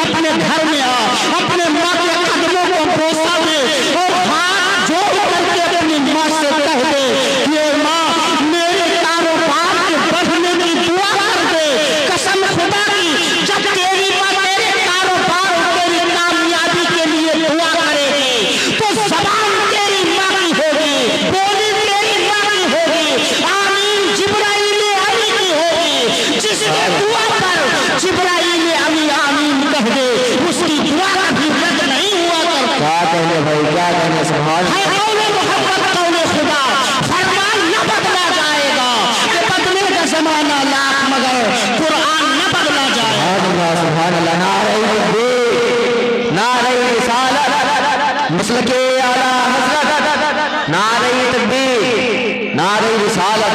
अपने घर में आ, अपने माँ के कदमों को बोसा दे और हाथ जोड़ करके अपनी माँ से कह दे, ये माँ मेरे कारोबार के बढ़ने की दुआ कर दे। कसम खुदा की, जब तेरी माँ तेरे कारोबार और तेरी कामयाबी के लिए दुआ करेगी तो जबान तेरी माँ की होगी, बोली तेरी माँ की होगी, आमीन जिब्राइल अमी की होगी। जिसके दुआ पर जिब्राइल अमी आमीन कह दे, उसकी दुआ कभी रद्द नहीं हुआ करती। क्या कहने भाई, क्या कहने, सुभान अल्लाह। खुदा फरमान न बदला जाएगा, ये बदलेगा जमाना लाख मगर कुरान न बदला जाएगा। सुभान अल्लाह। नारे तकबीर, नारे रिसालत, मसलके आला हज़रत, नारे तकबीर, नारे रिसालत।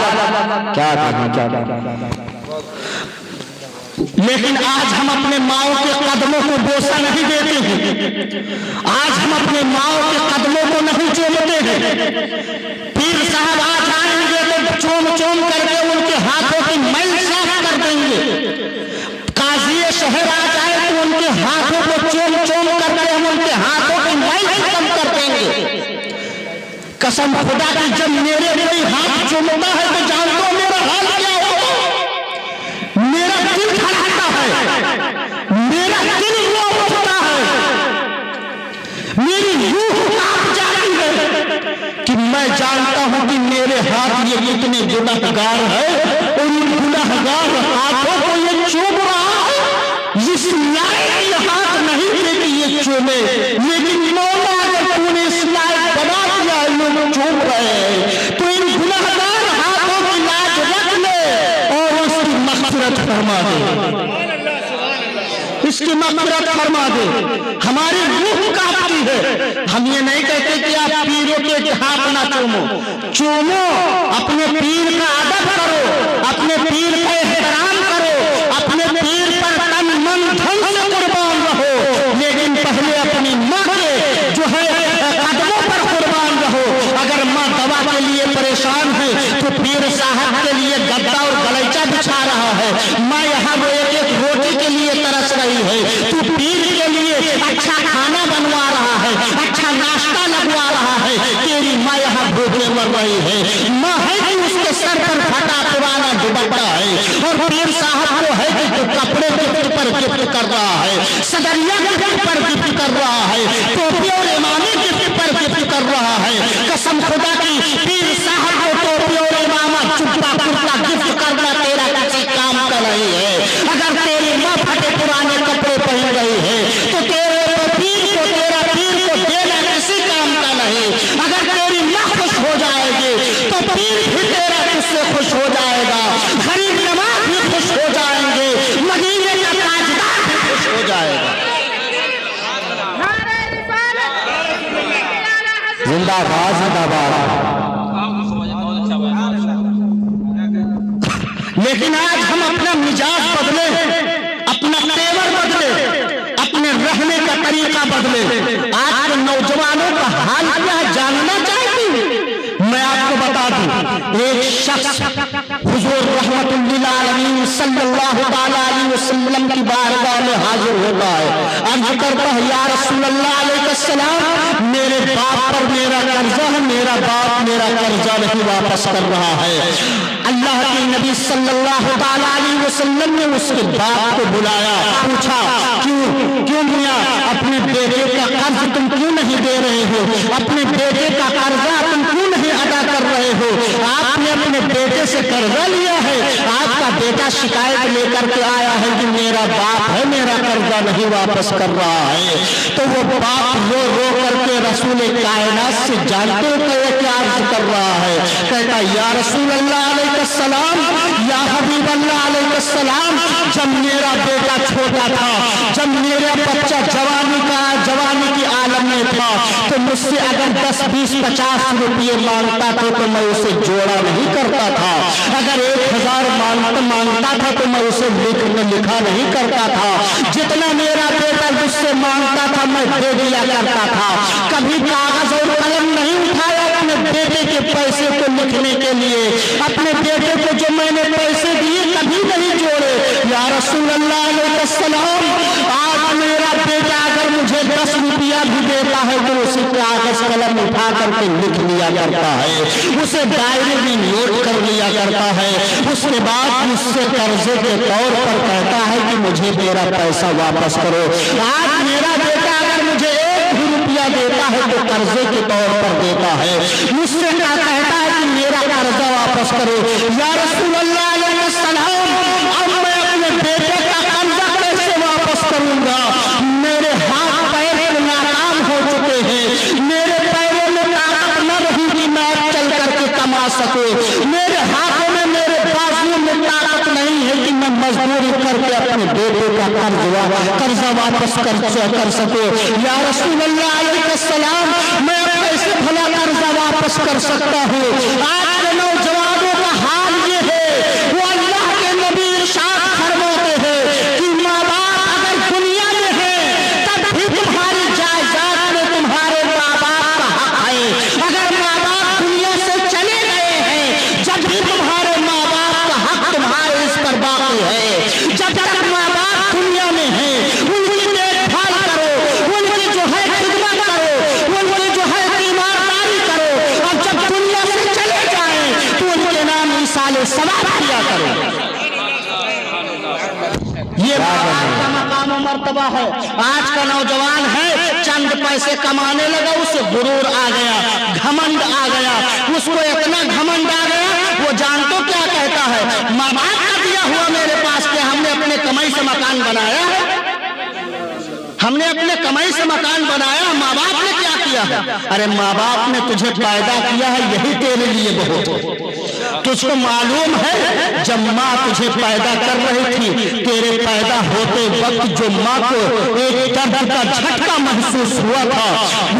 क्या कहना, क्या कहना। लेकिन आज हम अपने माओ के कदमों को बोसा नहीं देते हैं, आज हम अपने माओ के कदमों को नहीं चूमते हैं। पीर साहब आ जाएंगे तो चूम चूम करके उनके हाथों की मैल साफ कर देंगे। काजी शहर आ जाए तो उनके हाथों को चूम चूम करके हम उनके हाथों की मैल खत्म कर देंगे। कसम खुदा की, जब मेरे कोई हाथ चूमता है तो जानता हूं मेरा हाल क्या होगा। मेरा दिल धड़कता है, मेरा दिल रो उठता है, मेरी रूह कांप जाती है कि मैं जानता हूं कि मेरे हाथ ये कितने गुनहगार है और इन गुनहगार हाथों को ये चूम रहा है। इस लायक ये हाथ नहीं थे कि ये चूमे, लेकिन मौला अगर तूने इस लायक बना दिया, लोग चूम रहे हैं, तो इन गुनहगार हाथों की लाज रख ले और उसकी मग़फ़िरत फरमा दे, इसकी मग़फ़िरत फरमा दे। हमारी रूह कांपती है। हम ये नहीं कहते कि आप पीरों के हाथ ना चूमो, चूमो, अपने पीर का अदब करो, अपने पीर का एहतराम करो, अपने पीर पर तन मन धन से कुर्बान रहो, लेकिन पहले अपनी माँ के जो है कदमों पर कुर्बान रहो। अगर माँ दवा के लिए परेशान है तो पीर साहब के लिए गद्दा और गलीचा बिछा रहा है, माँ यहाँ वो एक एक रोटी के लिए तरस रही है, तू पीर के लिए अच्छा खाना बनवा रहा है, अच्छा नाश्ता लगवा रहा है, तेरी माँ यहाँ भूखे मर रही है। माँ है कि उसके सर पर फटा पुराना दुपट्टा है और पीर साहब को है कि तो कपड़े गिफ्ट पर गिफ्ट कर रहा है, सदरिया गिफ्ट पर गिफ्ट कर रहा है, टोपी और इमामी गिफ्ट पर गिफ्ट कर रहा है। कसम खुदा की, पीर साहब को टोपी और इमामा चुप्पा कुर्ता गिफ्ट करना तेरा किसी काम का नहीं है। अगर तेरी माँ फटे पुराने कपड़े पहन रही है तो तेरे पीर को, तेरा पीर को देना किसी काम का नहीं। अगर तेरी माँ खुश हो जाएगी तो पीर भी तेरा किससे खुश हो जाएगा, गरीब नवाज भी खुश हो जाएंगे, मदीने का ताजदार भी खुश हो जाएगा। जिंदाबाद, जिंदाबाद। लेकिन आज हम अपना मिजाज बदले, अपना तेवर बदले, अपने रहने का तरीका बदले। आज के नौजवानों का हाल क्या है जानना चाहती हूं। मैं आपको बता दूं, एक शख्स हुजूर रहमतुल लिल आलमीन सल्लल्लाहु अलैहि वसल्लम की बारगाह में हाजिर होता है, अर्ज करता है, या रसूलल्लाह अलैहिस्सलाम, मेरे बाप पर मेरा कर्जा है, मेरा बाप मेरा कर्जा नहीं वापस कर रहा है। अल्लाह के नबी सल्लल्लाहु अलैहि वसल्लम ने उसके बाप को बुलाया, पूछा, क्यों मियां, अपने बेटे का कर्ज तुम क्यों नहीं दे रहे हो, अपने बेटे का कर्जा तुम क्यों नहीं अदा कर रहे हो? आपने अपने बेटे से कर्जा लिया है, आपका बेटा शिकायत लेकर के आया है कि मेरा बाप है, मेरा कर्जा नहीं वापस कर रहा है। तो वो बाप रो रो करके रसूल कायनात से जानते हुए क्या अर्ज कर रहा है, कहता, या रसूल अल्लाह अलैहिस्सलाम, या हबीब अल्लाह अलैहिस्सलाम, जब मेरा बेटा छोटा था, जब मेरा बच्चा जवानी की आलम में था, तो मुझसे अगर 10, 20, 50 रुपये मांगता था तो मैं उसे जोड़ा नहीं करता था, अगर 1000 मांगता था तो मैं उसे लिखा नहीं करता था, जितना मेरा बेटा मुझसे मांगता था मैं दे दिया करता था, कभी कागज और कलम नहीं उठाया अपने बेटे के पैसे को लिखने के लिए, अपने बेटे को जो मैंने पैसे दिए कभी नहीं जोड़े। या रसूल अल्लाह अलैहिस्सलाम, आज मेरा भी देता है तो उसे कागज कलम उठा करके लिख लिया करता है, उसे डायरी में नोट कर लिया करता है। उसके बाद मुझसे कर्जे के तौर पर कहता है कि मुझे मेरा पैसा वापस करो। आज मेरा बेटा अगर मुझे 1 भी रुपया देता है तो कर्जे के तौर पर देता है, मुझसे क्या कहता है कि मेरा कर्जा वापस करो। या रसूल अल्लाह अलैहि सलाम, अब मैं अपने बेटे का कर्जा कैसे वापस करूंगा? मेरे हाथ पैर नाकाम हो चुके हैं, मेरे पैरों में ताकत न रही कि मैं चल करके कमा सकूं, मेरे हाथों में मेरे बाजुओं में ताकत नहीं है कि मैं मजदूरी करके अपने बेटे का कर्जा वापस कर सकूं। या रसूल अल्लाह अलैहि सलाम, मैं कैसे भला कर्जा वापस कर सकता हूँ? आज के नौजवानों का हाल ये है, वो अल्लाह के नबी इरशाद फरमाते हैं कि माँ बाप अगर दुनिया में है तब भी तुम्हारी जायदाद में तुम्हारे माँ बाप का हक है। अगर माँ बाप दुनिया से चले गए हैं जब भी तुम्हारे माँ बाप का हक तुम्हारे इस पर बाकी है। जब तक माँ बाप दुनिया में है उनकी देखभाल करो, उनकी जो है खिदमत करो, उनकी जो है ईमानदारी करो। और जब दुनिया से चले जाए तो उनके नाम इसाले सवाब किया करो। ये का मकाम मर्तबा है। आज का नौजवान है, चंद पैसे कमाने लगा, उसे गुरूर आ गया, घमंड आ गया, उसको इतना घमंड आ गया, वो जान तो क्या कहता है, माँ बाप का दिया हुआ मेरे पास क्या, हमने अपने कमाई से मकान बनाया है, हमने अपने कमाई से मकान बनाया, माँ बाप ने क्या किया है? अरे माँ बाप ने तुझे पैदा किया है, यही तेरे लिए बहुत है। तुझको मालूम है जब माँ तुझे पैदा कर रही थी, तेरे पैदा होते वक्त जो माँ को एक दर्द का झटका महसूस हुआ था,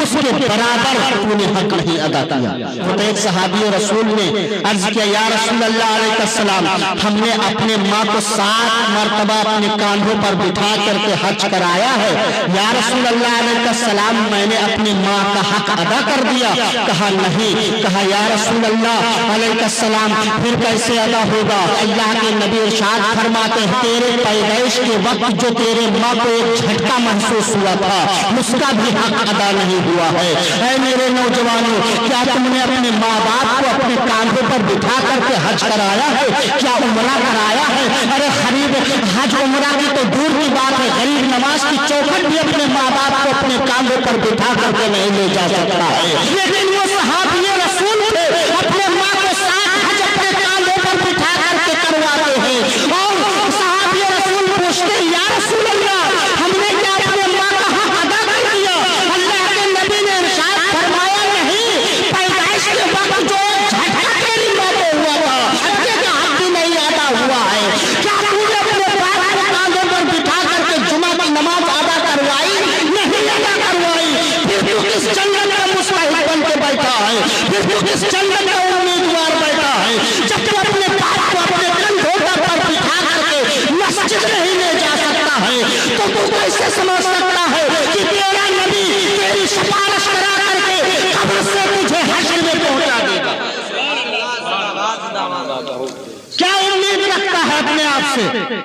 उसके बराबर तूने हक नहीं अदा किया। तो एक सहाबी रसूल ने अर्ज किया, या रसूल अल्लाह अलैहि सलाम, हमने अपने माँ को 7 मरतबा अपने कांधों पर बिठा करके हज कराया है। या रसूल अल्लाह अलैहि सलाम, मैंने अपनी माँ का हक अदा कर दिया? कहा नहीं। कहा या रसूल अल्लाह अलैहि सलाम, फिर कैसे अदा होगा? अल्लाह के नबी इरशाद फरमाते हैं, तेरे पैदाइश के वक्त जो तेरे माँ को एक झटका महसूस हुआ था, उसका भी हक अदा नहीं हुआ है। ऐ मेरे नौजवानों, क्या तुमने अपने माँ बाप को अपने कांधों पर बिठा करके हज कराया है? क्या उम्रा कराया है? अरे गरीब हज उम्रा की तो दूर की बात है, गरीब नमाज की चौखट भी अपने माँ बाप को अपने कांधों पर बिठा करके नहीं ले जा सकता है। लेकिन वो सहाबी रसूल थे, अपने माँ को 7 हज अपने कांधों पर बिठा करके करवाते हैं। और सहाबी रसूल पूछते, या रसूल अल्लाह, हमने क्या अपने माँ का हक अदा कर दिया? अल्लाह के नबी ने इरशाद फरमाया, नहीं, पैदाइश के वक्त जो झटका तेरी माँ को हुआ था, झटके का हक भी नहीं अदा हुआ है। क्या तूने अपने बाप को कांधों पर बिठा करके जुमा की नमाज अदा करवाई? नहीं अदा करवाई। फिर तू किस जन्नत का मुस्तहिक बन के बैठा है? फिर तू किस जन्नत का उम्मीदवार बैठा है? जब तू अपने बाप को अपने कंधों पर बिठा करके मस्जिद नहीं ले जा सकता है, तो तू कैसे समझ सकता है कि तेरा नबी तेरी सिफारिश करा करके कब्र से तुझे हश्र में पहुंचा देगा? क्या उम्मीद रखता है अपने आप से?